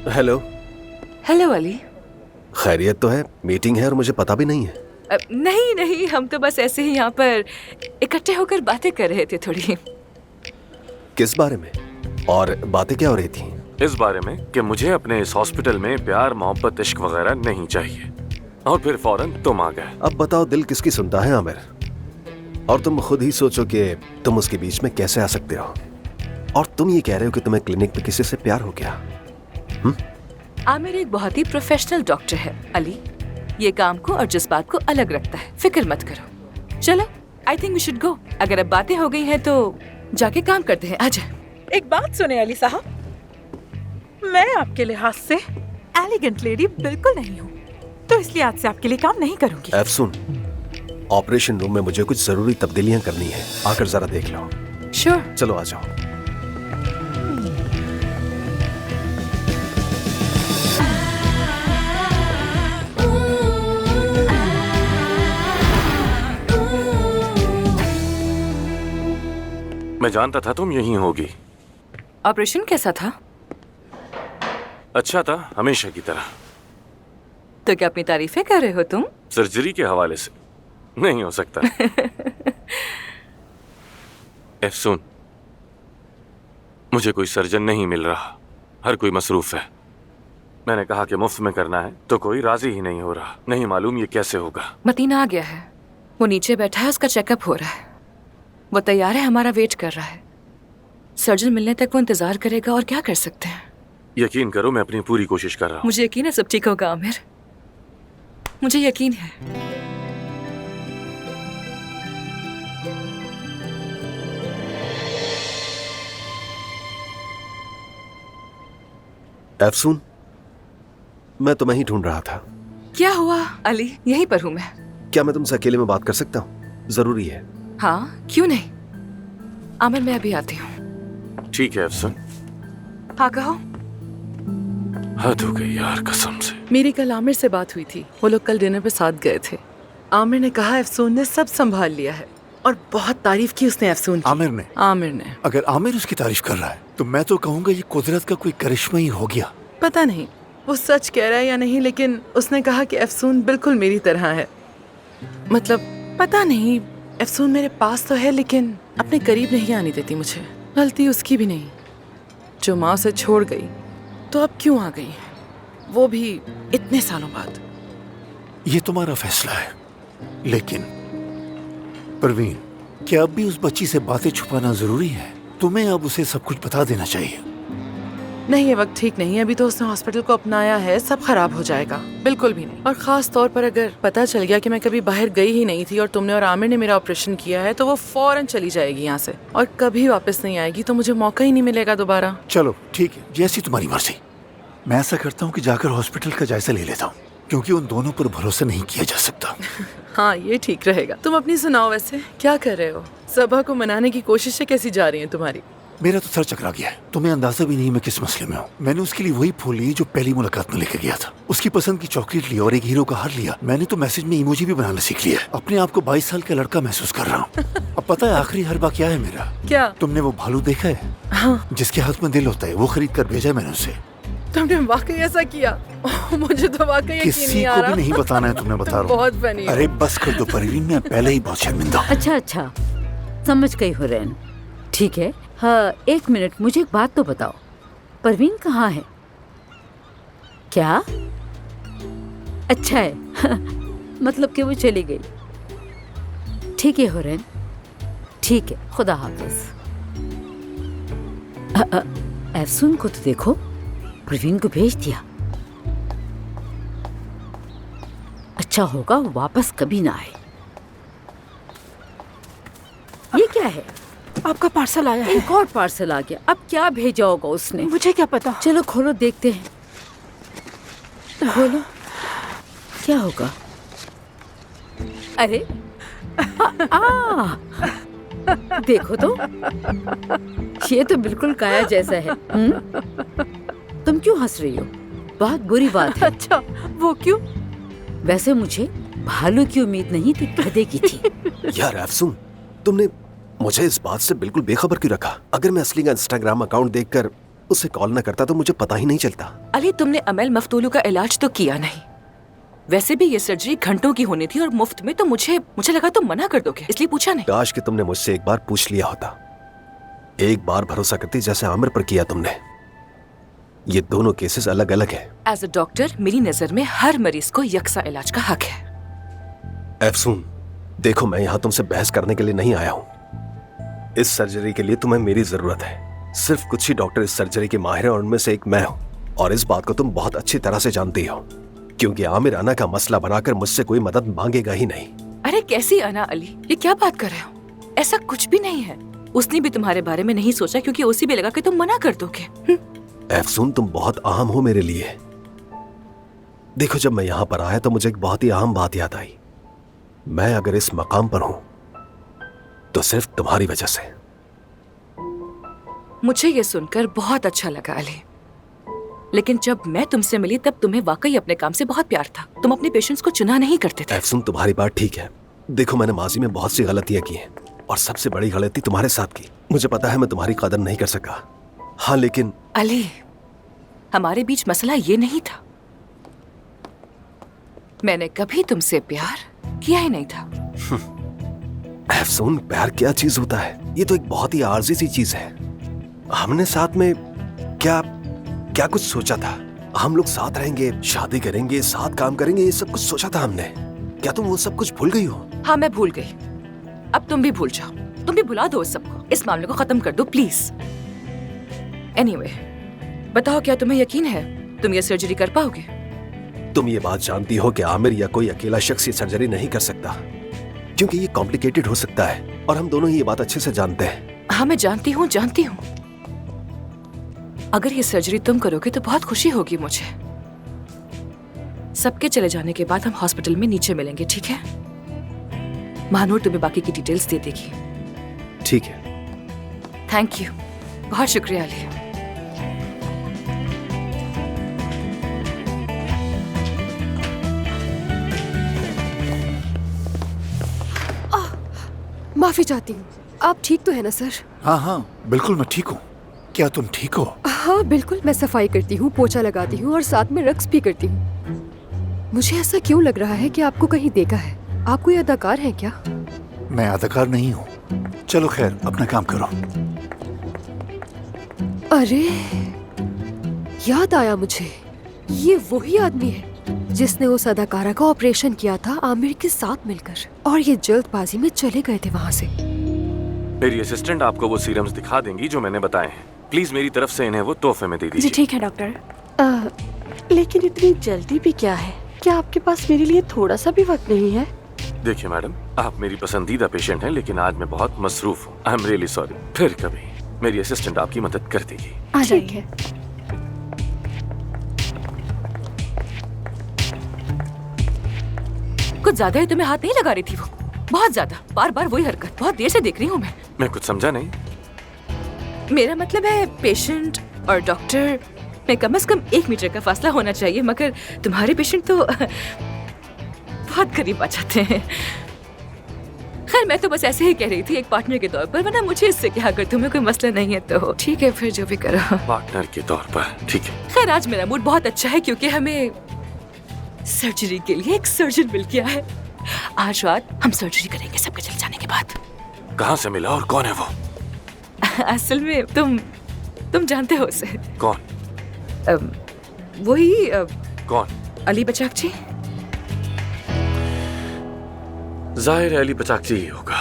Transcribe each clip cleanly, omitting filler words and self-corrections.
Hello. Hello Ali. खैरियत तो है? मीटिंग है और मुझे पता भी नहीं है। नहीं नहीं, हम तो बस ऐसे ही यहाँ पर इकट्ठे होकर बातें कर रहे थे थोड़ी। किस बारे में और बातें क्या हो रही थी? इस बारे में कि मुझे अपने इस हॉस्पिटल में प्यार मोहब्बत इश्क वगैरह नहीं चाहिए। और फिर फौरन तुम आ गए। अब बताओ, दिल किसकी सुनता है आमिर? और तुम खुद ही सोचो कि तुम उसके बीच में कैसे आ सकते हो। और तुम ये कह रहे हो कि तुम्हें क्लिनिक में किसी से प्यार हो गया? आमिर एक बहुत ही प्रोफेशनल डॉक्टर है अली। ये काम को और जज्बात को अलग रखता है, फिक्र मत करो। चलो, I think we should go. अगर अब बातें हो गई हैं तो जाके काम करते हैं। आजा। एक बात सुने अली साहब, मैं आपके लिहाज से एलिगेंट लेडी बिल्कुल नहीं हूँ, तो इसलिए आज से आपके लिए काम नहीं करूँगी। अफसून, ऑपरेशन रूम में मुझे कुछ जरूरी तब्दीलियां करनी है, आकर जरा देख लो। श्योर। चलो आ जाओ। मैं जानता था तुम यहीं होगी। ऑपरेशन कैसा था? अच्छा था, हमेशा की तरह। तो क्या अपनी तारीफें कर रहे हो तुम? सर्जरी के हवाले से नहीं हो सकता। सुन, मुझे कोई सर्जन नहीं मिल रहा, हर कोई मसरूफ है। मैंने कहा कि मुफ्त में करना है तो कोई राजी ही नहीं हो रहा। नहीं मालूम ये कैसे होगा। मतीना आ गया है, वो नीचे बैठा है, उसका चेकअप हो रहा है। वो तैयार है, हमारा वेट कर रहा है। सर्जन मिलने तक वो इंतजार करेगा, और क्या कर सकते हैं। यकीन करो, मैं अपनी पूरी कोशिश कर रहा हूँ। मुझे यकीन है सब ठीक होगा आमिर, मुझे यकीन है। अफसून, मैं तुम्हें ही ढूंढ रहा था। क्या हुआ अली? यहीं पर हूँ मैं। क्या मैं तुमसे अकेले में बात कर सकता हूँ? जरूरी है। हाँ, क्यों नहीं। आमिर, मैं अभी आती हूँ। ठीक है अफसून। हाँ कहो। हद हो गई यार, कसम से। मेरी कल आमिर से बात हुई थी, वो लोग कल डिनर पे साथ गए थे। आमिर ने कहा अफसून ने सब संभाल लिया है, और बहुत तारीफ की उसने अफसून की। आमिर ने। अगर आमिर उसकी तारीफ कर रहा है तो मैं तो कहूँगा ये कुदरत का कोई करिश्मा ही हो गया। पता नहीं वो सच कह रहा है या नहीं, लेकिन उसने कहा कि अफसून बिल्कुल मेरी तरह है। मतलब पता नहीं, अफसून मेरे पास तो है लेकिन अपने करीब नहीं आने देती मुझे। गलती उसकी भी नहीं, जो माँ उसे छोड़ गई तो अब क्यों आ गई, वो भी इतने सालों बाद। ये तुम्हारा फैसला है, लेकिन परवीन, क्या अब भी उस बच्ची से बातें छुपाना जरूरी है? तुम्हें अब उसे सब कुछ बता देना चाहिए। नहीं, ये वक्त ठीक नहीं है। अभी तो उसने हॉस्पिटल को अपनाया है, सब खराब हो जाएगा। बिल्कुल भी नहीं। और खास तौर पर अगर पता चल गया कि मैं कभी बाहर गई ही नहीं थी और तुमने और आमिर ने मेरा ऑपरेशन किया है, तो वो फौरन चली जाएगी यहाँ से और कभी वापस नहीं आएगी। तो मुझे मौका ही नहीं मिलेगा दोबारा। चलो ठीक है, जैसी तुम्हारी मर्जी। मैं ऐसा करता हूँ कि जाकर हॉस्पिटल का जायजा ले लेता हूँ, क्योंकि उन दोनों पर भरोसा नहीं किया जा सकता। हाँ, ये ठीक रहेगा। तुम अपनी सुनाओ, वैसे क्या कर रहे हो? सबा को मनाने की कोशिशें कैसी जा रही हैं तुम्हारी? मेरा तो सर चकरा गया है। तुम्हें अंदाजा भी नहीं मैं किस मसले में हूँ। मैंने उसके लिए वही फूल लिए जो पहली मुलाकात में लेकर गया था। उसकी पसंद की चॉकलेट ली और एक हीरो का हार लिया। मैंने तो मैसेज में इमोजी भी बनाना सीख लिया। अपने आप को 22 साल का लड़का महसूस कर रहा हूँ। अब पता है आखिरी हरबा क्या है मेरा? क्या? तुमने वो भालू देखा है? हाँ। जिसके हाथ में दिल होता है, वो खरीद कर भेजा मैंने उसे। तुमने वाकई ऐसा किया? मुझे तो वाकई यकीन नहीं आ रहा। किसी को भी नहीं बताना है, तुम्हें बता रहा हूँ। बहुत फनी। अरे बस कर दो परवीन, मैं पहले ही बहुत शर्मिंदा। अच्छा, समझ गई हुरैन। ठीक है। हाँ, 1 मिनट, मुझे एक बात तो बताओ, परवीन कहाँ है? क्या? अच्छा है। मतलब कि वो चली गई। ठीक है हुरैन, ठीक है, खुदा हाफिज। अफसून को तो देखो, परवीन को भेज दिया। अच्छा होगा वापस कभी ना आए। ये क्या है? आपका पार्सल आया है। एक और पार्सल आ गया। अब क्या भेजा होगा उसने? मुझे क्या पता। चलो खोलो, देखते हैं। खोलो, क्या होगा? अरे देखो तो, ये तो बिल्कुल काया जैसा है। तुम क्यों हंस रही हो? बहुत बुरी बात है। अच्छा, वो क्यों? वैसे मुझे भालू की उम्मीद नहीं थी, गधे की थी। यार अफसून, तुमने मुझे इस बात से बिल्कुल बेखबर क्यों रखा? अगर मैं असली का इंस्टाग्राम अकाउंट देखकर उसे कॉल ना करता तो मुझे पता ही नहीं चलता। अली, तुमने अमेल मफ्तूलू का इलाज तो किया नहीं। वैसे भी ये सर्जरी घंटों की होनी थी और मुफ्त में, तो मुझे लगा तुम मना कर दोगे, इसलिए पूछा नहीं। काश कि तुमने मुझसे एक बार पूछ लिया होता, एक बार भरोसा करती जैसे आमिर पर किया तुमने। ये दोनों केसेस अलग अलग हैं। एज अ डॉक्टर मेरी नजर में हर मरीज को यकसा इलाज का हक है। अफसून, देखो मैं यहाँ तुमसे बहस करने के लिए नहीं आया हूँ। इस सर्जरी के लिए तुम्हें मेरी जरूरत है। सिर्फ कुछ ही डॉक्टर इस सर्जरी के माहिर हैं और उनमें से एक मैं हूँ। और इस बात को तुम बहुत अच्छी तरह से जानती हो, क्योंकि आमिर अना का मसला बनाकर मुझसे कोई मदद मांगेगा ही नहीं। अरे कैसी अना अली, ये क्या बात कर रहे हो? ऐसा कुछ भी नहीं है। उसने भी तुम्हारे बारे में नहीं सोचा, क्योंकि उसी भी लगा कि तुम मना कर दोगे। अफसून, तुम बहुत अहम हो मेरे लिए। देखो, जब मैं यहाँ पर आया तो मुझे एक बहुत ही अहम बात याद आई। मैं अगर इस मकाम पर हूं तो सिर्फ तुम्हारी वजह से। मुझे ये सुनकर बहुत अच्छा लगा अली, लेकिन जब मैं तुमसे मिली तब तुम्हें वाकई अपने काम से बहुत प्यार था। तुम अपने पेशेंट्स को चुना नहीं करते थे। अफसून, तुम्हारी बात ठीक है। देखो, मैंने माजी में बहुत सी गलतियां की हैं और सबसे बड़ी गलती तुम्हारे साथ की। मुझे पता है मैं तुम्हारी कदर नहीं कर सका। हाँ, लेकिन अली, हमारे बीच मसला ये नहीं था। मैंने कभी तुमसे प्यार किया ही नहीं था। अफसून, प्यार क्या चीज होता है? ये तो एक बहुत ही आर्जी सी चीज है। हमने साथ में क्या कुछ सोचा था? हम लोग साथ रहेंगे, शादी करेंगे, साथ काम करेंगे, ये सब कुछ सोचा था हमने। क्या तुम वो सब कुछ भूल गई हो? हाँ, मैं भूल गई। अब तुम भी भूल जाओ, तुम भी भुला दो इस सबको। इस मामले को खत्म कर दो प्लीज। एनीवे, बताओ, क्या तुम्हें यकीन है तुम ये सर्जरी कर पाओगे? तुम ये बात जानती हो कि आमिर या कोई अकेला शख्स ये सर्जरी नहीं कर सकता, क्योंकि ये कॉम्प्लिकेटेड हो सकता है और हम दोनों ही ये बात अच्छे से जानते हैं। हाँ, मैं जानती हूँ। अगर ये सर्जरी तुम करोगे तो बहुत खुशी होगी मुझे। सबके चले जाने के बाद हम हॉस्पिटल में नीचे मिलेंगे, ठीक है? महानूर तुम्हें बाकी की डिटेल्स दे देगी। ठीक है। थैंक यू, बहुत शुक्रिया अली। माफी चाहती हूँ। आप ठीक तो है ना सर? हाँ हाँ, बिल्कुल मैं ठीक हूँ। क्या तुम ठीक हो? हाँ बिल्कुल, मैं सफाई करती हूँ, पोछा लगाती हूँ और साथ में रक्स भी करती हूँ। मुझे ऐसा क्यों लग रहा है कि आपको कहीं देखा है। आप कोई अदाकार हैं क्या? मैं अदाकार नहीं हूँ। चलो खैर, अपना काम करो। अरे, याद आया मुझे, ये वही आदमी है जिसने उस अदाकारा का ऑपरेशन किया था आमिर के साथ मिलकर, और ये जल्दबाजी में चले गए थे वहाँ से। मेरी असिस्टेंट आपको वो सीरम्स दिखा देंगी जो मैंने बताए हैं। प्लीज मेरी तरफ से इन्हें वो तोहफे में दे जी दीजिए। ठीक है डॉक्टर। लेकिन इतनी जल्दी भी क्या है? क्या आपके पास मेरे लिए थोड़ा सा भी वक्त नहीं है? देखिए मैडम, आप मेरी पसंदीदा पेशेंट हैं, लेकिन आज मैं बहुत मसरूफ हूँ। I am really sorry. फिर कभी मेरी असिस्टेंट आपकी मदद कर देगी। आ ठीक जाइए। है। कुछ ज्यादा ही तुम्हें हाथ नहीं लगा रही थी वो? बहुत ज्यादा, बार बार वही हरकत। बहुत देर से देख रही हूँ मैं कुछ समझा नहीं। मेरा मतलब है पेशेंट और डॉक्टर में कम से कम 1 मीटर का फासला होना चाहिए, मगर तुम्हारे पेशेंट तो बहुत करीब आ जाते हैं। खैर, मैं तो बस ऐसे ही कह रही थी एक पार्टनर के तौर पर, वरना मुझे इससे क्या, अगर तुम्हें कोई मसला नहीं है तो ठीक है, फिर जो भी करो। पार्टनर के तौर पर ठीक है। खैर, आज मेरा मूड बहुत अच्छा है क्योंकि हमें सर्जरी के लिए एक सर्जन मिल गया है। आज रात हम सर्जरी करेंगे सबके चले जाने के बाद। कहाँ से मिला और कौन है वो? असल में तुम जानते हो उसे। कौन? वही कौन? अली बचाक जी। जाहिर है अली बचाक जी ही होगा।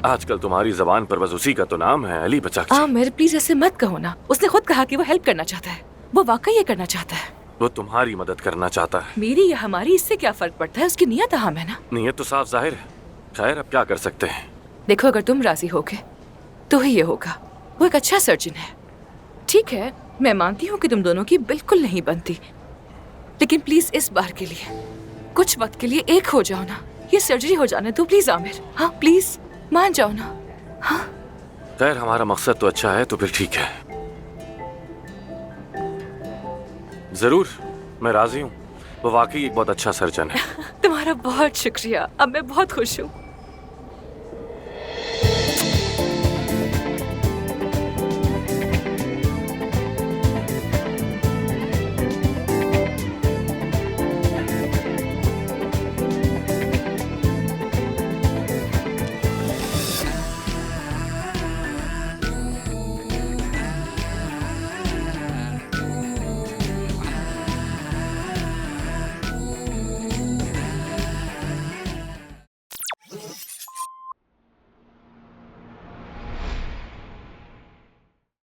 आजकल तुम्हारी जबान पर बस उसी का तो नाम है, अली बचाक जी। मेरे प्लीज ऐसे मत कहो ना। उसने खुद कहा कि वो हेल्प करना चाहता है। वो वाकई ये करना चाहता है। वो तुम्हारी मदद करना चाहता है। मेरी या हमारी इससे क्या फर्क पड़ता है? उसकी नियत अहम है ना। नियत तो साफ जाहिर है। खैर, अब क्या कर सकते हैं। देखो, अगर तुम राजी होगे तो ही ये होगा। वो एक अच्छा सर्जन है। ठीक है, मैं मानती हूँ कि तुम दोनों की बिल्कुल नहीं बनती, लेकिन प्लीज इस बार के लिए, कुछ वक्त के लिए एक हो जाओ ना। ये सर्जरी हो जाने दो प्लीज आमिर। हाँ प्लीज, मान जाओ ना। हाँ खैर, हमारा मकसद तो अच्छा है, तो फिर ठीक है। जरूर, मैं राजी हूँ। वो वाकई एक बहुत अच्छा सर्जन है। तुम्हारा बहुत शुक्रिया। अब मैं बहुत खुश हूँ।